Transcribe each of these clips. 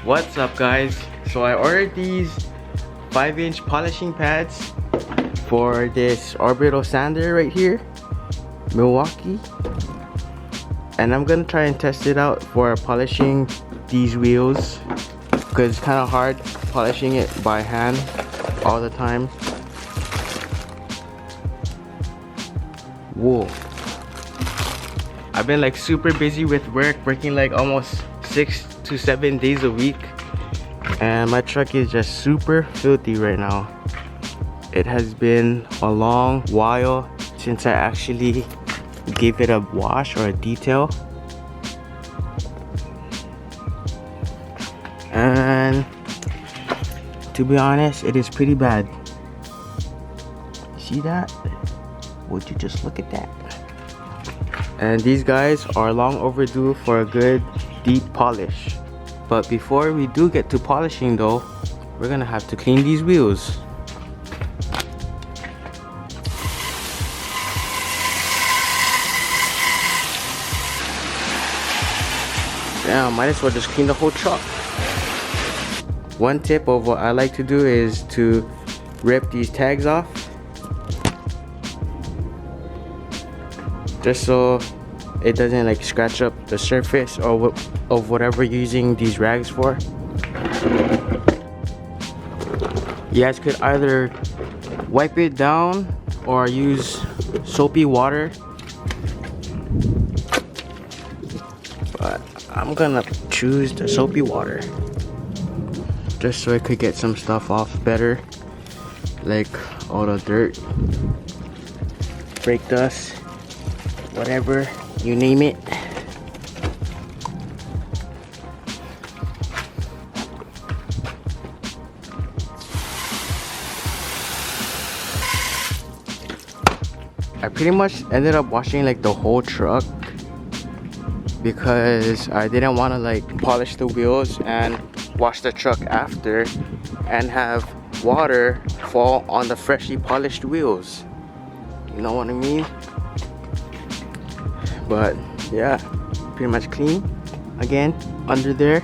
What's up, guys? So I ordered these 5-inch polishing pads for this orbital sander right here, Milwaukee, and I'm gonna try and test it out for polishing these wheels because it's kind of hard polishing it by hand all the time. Whoa, I've been like super busy with work, working like almost 6 to 7 days a week, and my truck is just super filthy right now. It has been a long while since I actually gave it a wash or a detail, and to be honest, it is pretty bad. See that? Would you just look at that? And these guys are long overdue for a good deep polish. But before we do get to polishing though, we're gonna have to clean these wheels. Damn, might as well just clean the whole truck. One tip of what I like to do is to rip these tags off, just so it doesn't like scratch up the surface or of whatever you're using these rags for. You guys could either wipe it down or use soapy water, but I'm gonna choose the soapy water just so it could get some stuff off better, like all the dirt, brake dust, whatever, you name it. I pretty much ended up washing like the whole truck because I didn't want to like polish the wheels and wash the truck after and have water fall on the freshly polished wheels. You know what I mean? But yeah, pretty much clean again under there,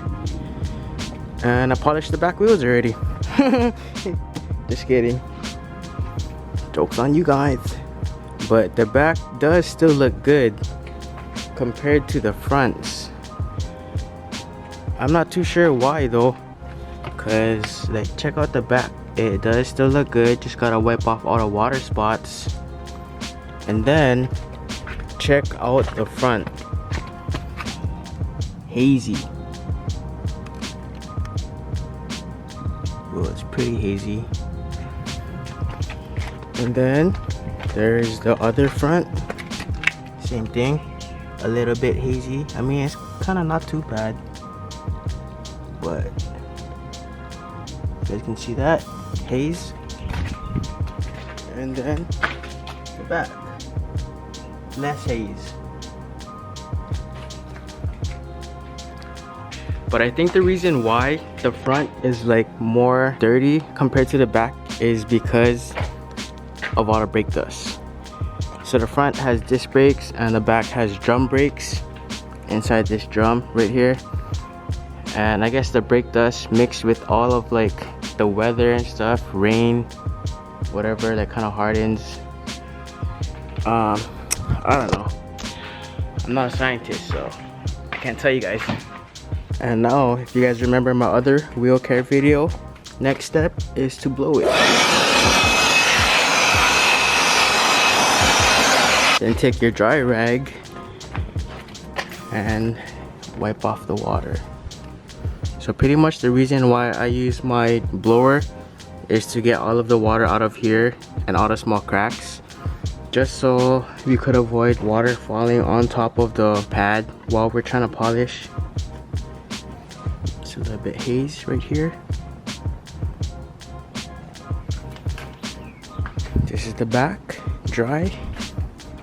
and I polished the back wheels already. Just kidding, joke's on you guys. But the back does still look good compared to the fronts. I'm not too sure why though, because like check out the back, it does still look good. Just gotta wipe off all the water spots, and then check out the front. Hazy. Well, it's pretty hazy. And then there's the other front. Same thing. A little bit hazy. I mean, it's kind of not too bad, but you guys can see that haze. And then the back, less haze. But I think the reason why the front is like more dirty compared to the back is because of all the brake dust. So the front has disc brakes and the back has drum brakes inside this drum right here, and I guess the brake dust mixed with all of like the weather and stuff, rain, whatever, that kind of hardens. I don't know, I'm not a scientist, so I can't tell you guys. And now, if you guys remember my other wheel care video, next step is to blow it. Then take your dry rag and wipe off the water. So pretty much the reason why I use my blower is to get all of the water out of here and all the small cracks, just so we could avoid water falling on top of the pad while we're trying to polish. So a little bit haze right here. This is the back, dry.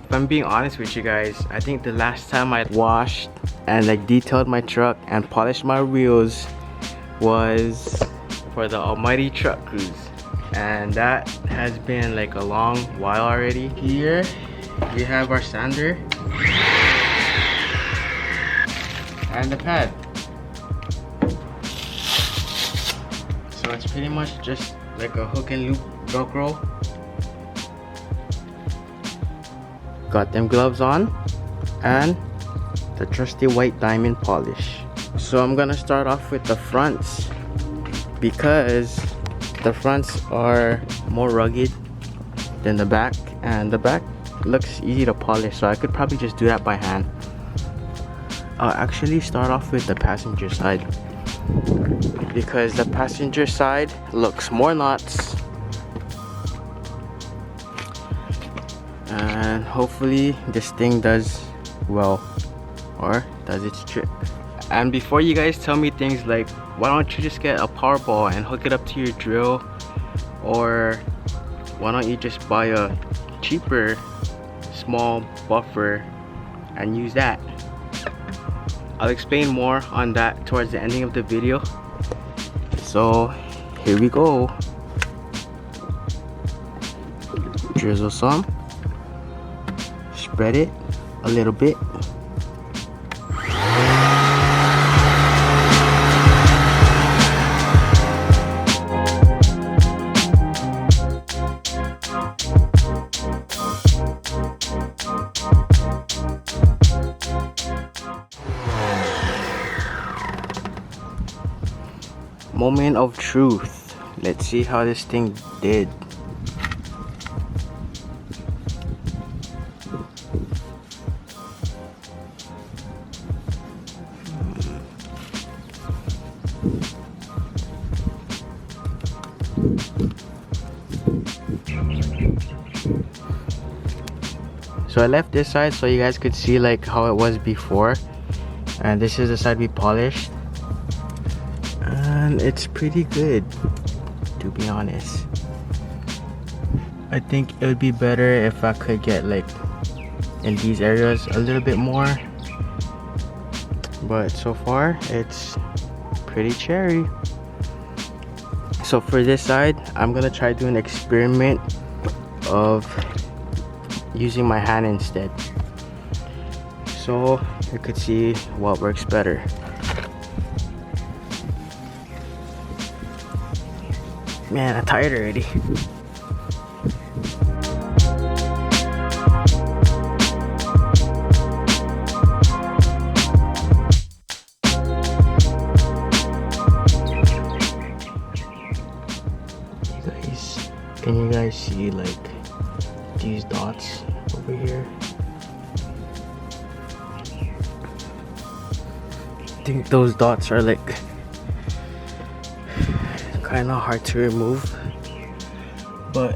If I'm being honest with you guys, I think the last time I washed and like detailed my truck and polished my wheels was for the Almighty Truck Cruise, and that has been like a long while already. Here we have our sander and the pad. So it's pretty much just like a hook and loop Velcro. Got them gloves on and the trusty white diamond polish. So I'm gonna start off with the fronts because the fronts are more rugged than the back, and the back looks easy to polish, so I could probably just do that by hand. I'll actually start off with the passenger side because the passenger side looks more knots, and hopefully this thing does well or does its trick. And before you guys tell me things like, why don't you just get a power ball and hook it up to your drill, or why don't you just buy a cheaper small buffer and use that, I'll explain more on that towards the ending of the video. So here we go. Drizzle some, spread it a little bit. Moment of truth. Let's see how this thing did. So I left this side so you guys could see like how it was before, and this is the side we polished, and it's pretty good, to be honest. I think it would be better if I could get like in these areas a little bit more, but so far it's pretty cherry. So for this side, I'm gonna try doing an experiment of using my hand instead, so you could see what works better. Man, I'm tired already. Can you guys see like these dots over here? I think those dots are like kind of hard to remove, but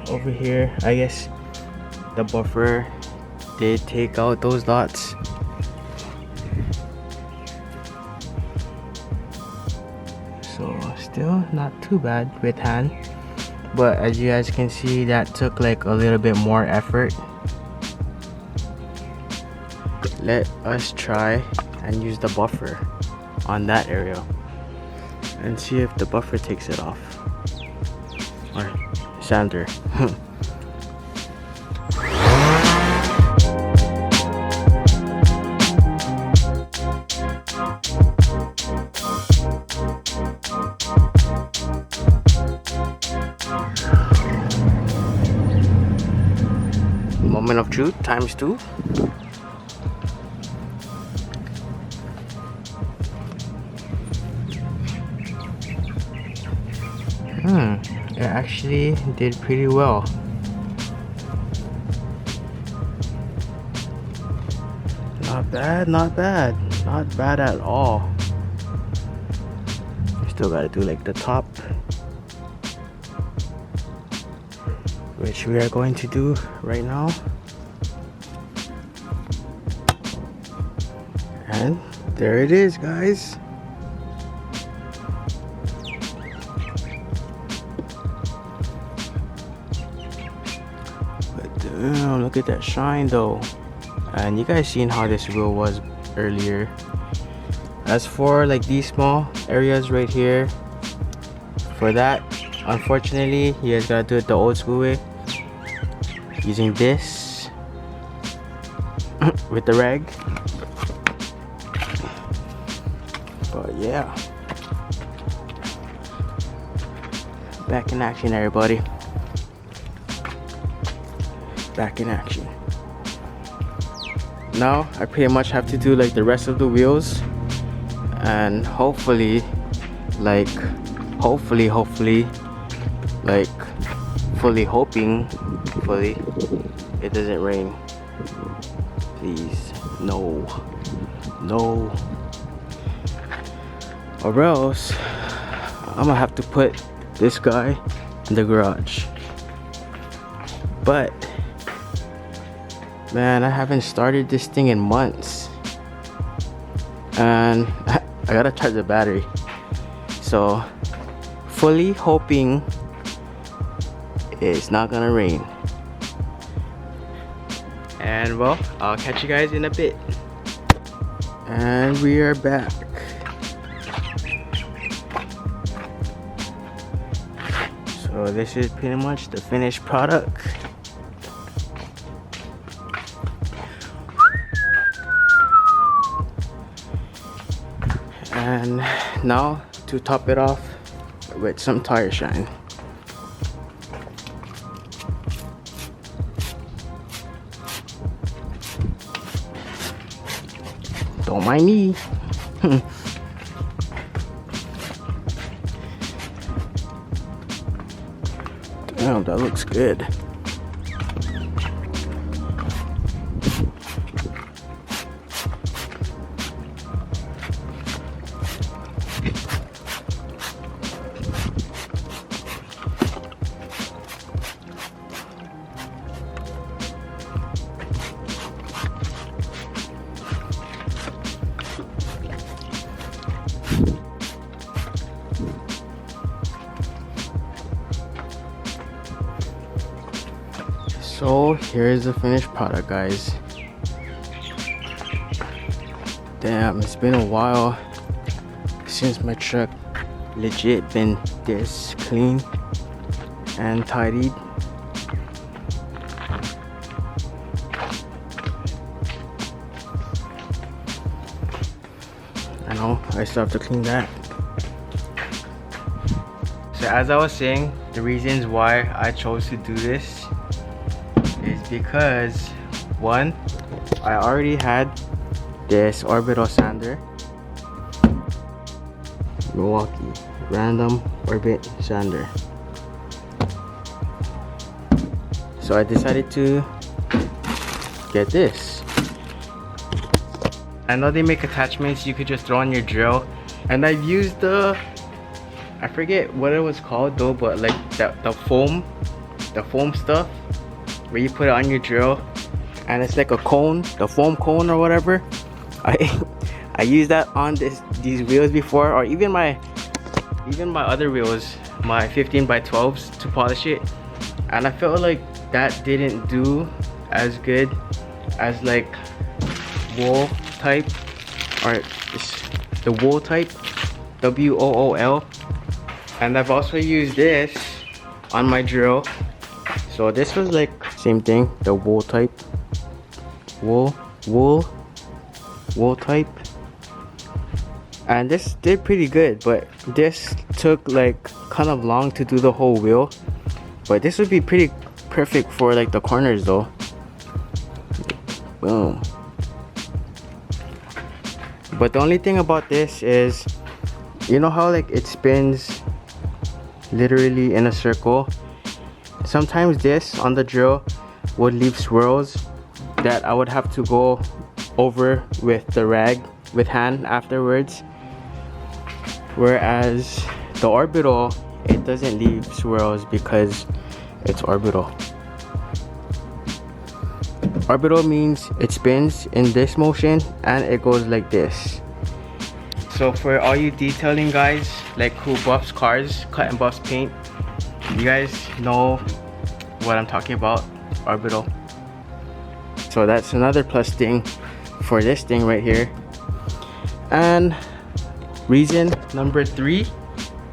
over here I guess the buffer did take out those dots. So still not too bad with hand, but as you guys can see, that took like a little bit more effort. Let us try and use the buffer on that area and see if the buffer takes it off, or sander. Moment of truth times 2. It actually did pretty well. Not bad, not bad, not bad at all. Still gotta do like the top, which we are going to do right now. And there it is, guys. But damn, look at that shine though. And you guys seen how this wheel was earlier. As for like these small areas right here, for that, unfortunately, you guys gotta do it the old school way, using this with the rag. But yeah, Back in action, everybody. Back in action. Now I pretty much have to do like the rest of the wheels, and hopefully like fully hoping it doesn't rain. Please, no, or else I'm gonna have to put this guy in the garage. But man, I haven't started this thing in months, and I gotta charge the battery. So fully hoping it's not gonna rain. And well, I'll catch you guys in a bit. And we are back. So this is pretty much the finished product. And now to top it off with some tire shine. Don't mind me. Damn, that looks good. So here's the finished product, guys. Damn, it's been a while since my truck legit been this clean and tidied. I know, I still have to clean that. So as I was saying, the reasons why I chose to do this is because, one, I already had this orbital sander, Milwaukee random orbit sander. So I decided to get this. I know they make attachments you could just throw on your drill, and I've used the, I forget what it was called though, but like the foam stuff where you put it on your drill and it's like a cone, the foam cone or whatever. I used that on these wheels before, or even my other wheels, my 15x12s, to polish it, and I felt like that didn't do as good as like wool type, or the wool type, WOOL. And I've also used this on my drill. So this was like same thing, the wool type, wool type, and this did pretty good, but this took like kind of long to do the whole wheel. But this would be pretty perfect for like the corners though. Boom. But the only thing about this is, you know how like it spins literally in a circle? Sometimes this on the drill would leave swirls that I would have to go over with the rag with hand afterwards, whereas the orbital, it doesn't leave swirls because it's orbital. Orbital means it spins in this motion and it goes like this. So for all you detailing guys, like who buffs cars, cut and buffs paint, you guys know what I'm talking about, orbital. So that's another plus thing for this thing right here. And reason number 3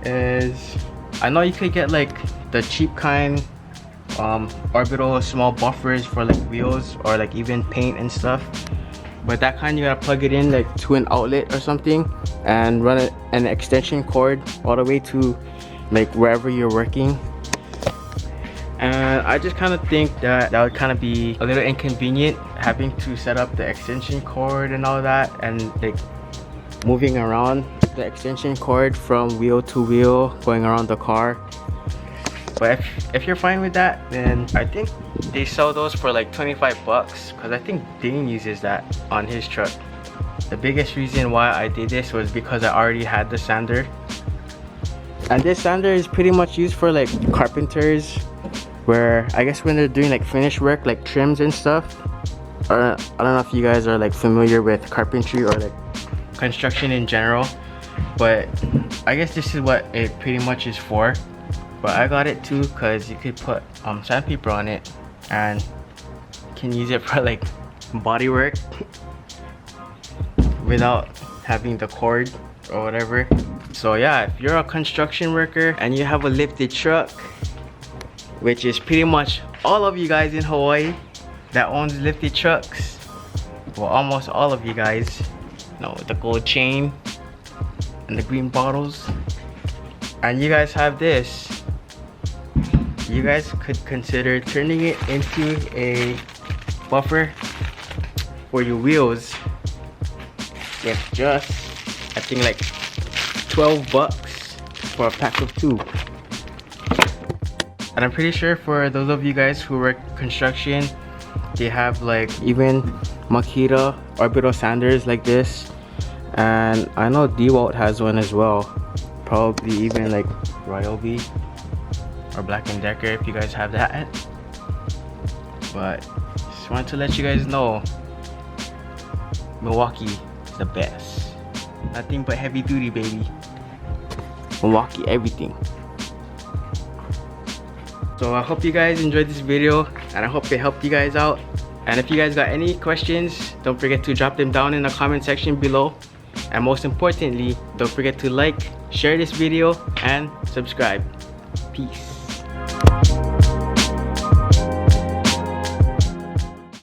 is, I know you could get like the cheap kind, orbital small buffers for like wheels or like even paint and stuff, but that kind you gotta plug it in like to an outlet or something and run an extension cord all the way to like wherever you're working. And I just kind of think that would kind of be a little inconvenient having to set up the extension cord and all that, and like moving around the extension cord from wheel to wheel going around the car. But if you're fine with that, then I think they sell those for like 25 bucks, because I think Dane uses that on his truck. The biggest reason why I did this was because I already had the sander, and this sander is pretty much used for like carpenters, where I guess when they're doing like finish work like trims and stuff. I don't know if you guys are like familiar with carpentry or like construction in general, but I guess this is what it pretty much is for. But I got it too because you could put sandpaper on it and you can use it for like body work without having the cord or whatever. So yeah, if you're a construction worker and you have a lifted truck, which is pretty much all of you guys in Hawaii that owns lifted trucks, well, almost all of you guys, you know, with the gold chain and the green bottles, and you guys have this, you guys could consider turning it into a buffer for your wheels with just, I think, like 12 bucks for a pack of 2. And I'm pretty sure for those of you guys who work construction, they have like even Makita orbital sanders like this, and I know DeWalt has one as well, probably even like Ryobi or Black & Decker if you guys have that. But just want to let you guys know, Milwaukee is the best. Nothing but heavy duty, baby. Milwaukee everything. So I hope you guys enjoyed this video, and I hope it helped you guys out. And if you guys got any questions, don't forget to drop them down in the comment section below. And most importantly, don't forget to like, share this video, and subscribe. Peace.